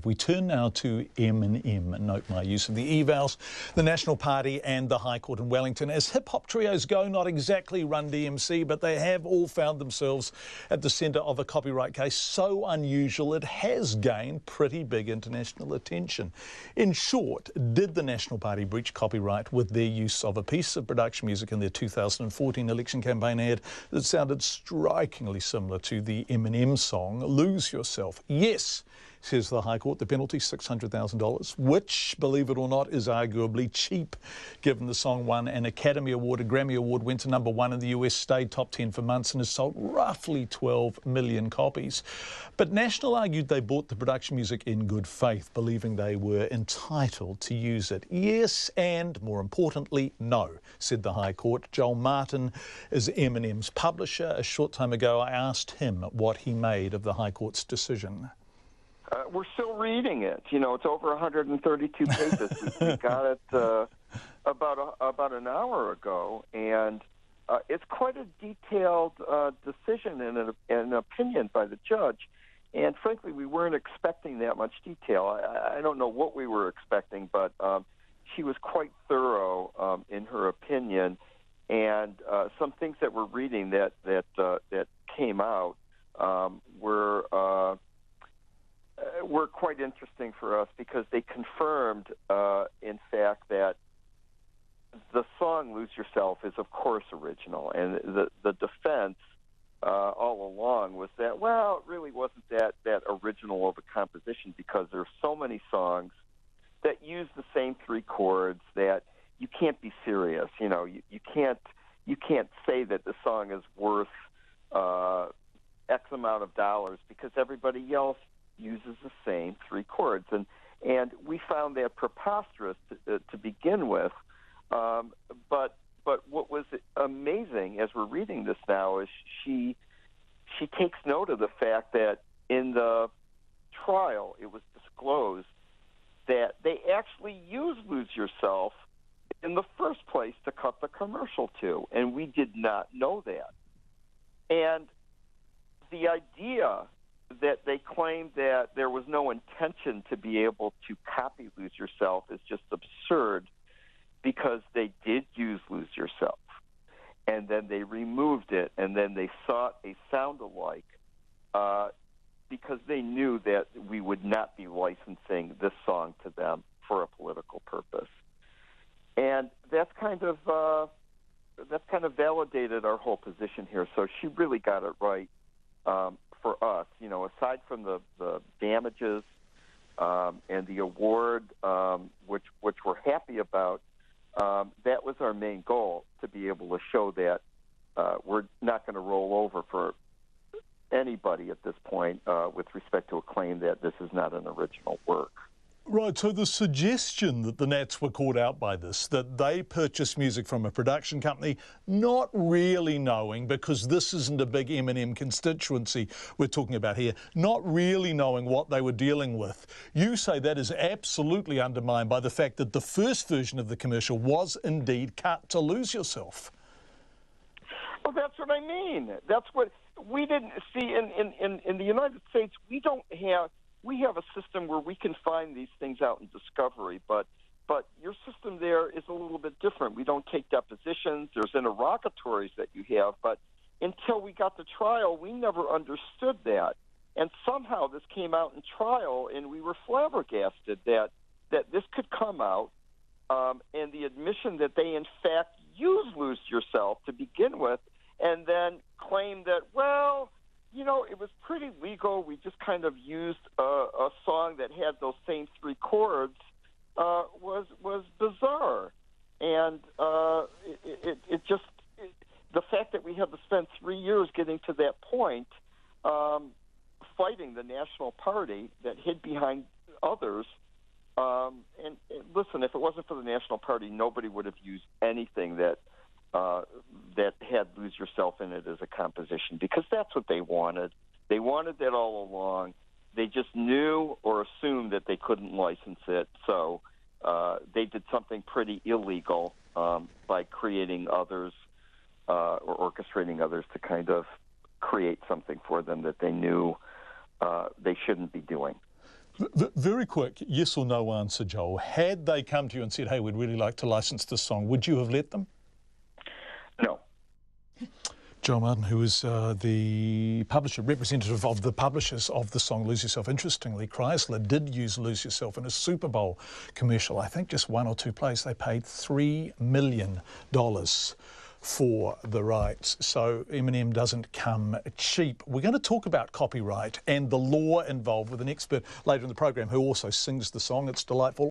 We turn now to Eminem. Note my use of the evals, the National Party and the High Court in Wellington. As hip-hop trios go, not exactly Run DMC, but they have all found themselves at the centre of a copyright case so unusual it has gained pretty big international attention. In short, did the National Party breach copyright with their use of a piece of production music in their 2014 election campaign ad that sounded strikingly similar to the Eminem song, Lose Yourself? Yes, says the High Court. The penalty, $600,000, which, believe it or not, is arguably cheap, given the song won an Academy Award, a Grammy Award, went to #1 in the US, stayed top 10 for months, and has sold roughly 12 million copies. But National argued they bought the production music in good faith, believing they were entitled to use it. Yes, and more importantly, no, said the High Court. Joel Martin is Eminem's publisher. A short time ago, I asked him what he made of the High Court's decision. We're still reading it. You know, it's over 132 pages. We got it about an hour ago, and it's quite a detailed decision and an opinion by the judge. And frankly, we weren't expecting that much detail. I don't know what we were expecting, but she was quite thorough in her opinion. And some things that we're reading that came out were quite interesting for us because they confirmed, in fact, that the song "Lose Yourself" is, of course, original, and the defense all along was that, well, it really wasn't that original of a composition because there are so many songs that use the same three chords that you can't be serious. You know, you can't say that the song is worth X amount of dollars because everybody else uses the same three chords, and we found that preposterous to begin with. But what was amazing as we're reading this now is she takes note of the fact that in the trial it was disclosed that they actually used "Lose Yourself" in the first place to cut the commercial to, and we did not know that. And the idea that they claimed that there was no intention to be able to copy "Lose Yourself" is just absurd because they did use "Lose Yourself." And then they removed it, and then they sought a sound-alike because they knew that we would not be licensing this song to them for a political purpose. And that's kind of validated our whole position here. So she really got it right. For us, you know, aside from the damages and the award, which we're happy about, that was our main goal, to be able to show that we're not going to roll over for anybody at this point with respect to a claim that this is not an original work. Right, so the suggestion that the Nats were caught out by this, that they purchased music from a production company, not really knowing, because this isn't a big Eminem constituency we're talking about here, not really knowing what they were dealing with. You say that is absolutely undermined by the fact that the first version of the commercial was indeed cut to "Lose Yourself." Well, that's what I mean. That's what we didn't see in the United States. We have a system where we can find these things out in discovery, but your system there is a little bit different. We don't take depositions. There's interrogatories that you have, but until we got to trial, we never understood that. And somehow this came out in trial, and we were flabbergasted that this could come out, and the admission that they, in fact, used "Lose Yourself" to begin with, and then claim that, well, you know, it was pretty legal. We just kind of used a song that had those same three chords was bizarre. And the fact that we had to spend 3 years getting to that point, fighting the National Party that hid behind others. And listen, if it wasn't for the National Party, nobody would have used anything that had "Lose Yourself" in it as a composition, because that's what they wanted. They wanted that all along. They just knew or assumed that they couldn't license it, so they did something pretty illegal by creating others or orchestrating others to kind of create something for them that they knew they shouldn't be doing. Very quick, yes or no answer, Joel. Had they come to you and said, hey, we'd really like to license this song, would you have let them? No. Joel Martin, who is the publisher, representative of the publishers of the song Lose Yourself. Interestingly, Chrysler did use Lose Yourself in a Super Bowl commercial. I think just one or two plays. They paid $3 million for the rights. So Eminem doesn't come cheap. We're going to talk about copyright and the law involved with an expert later in the program who also sings the song. It's delightful.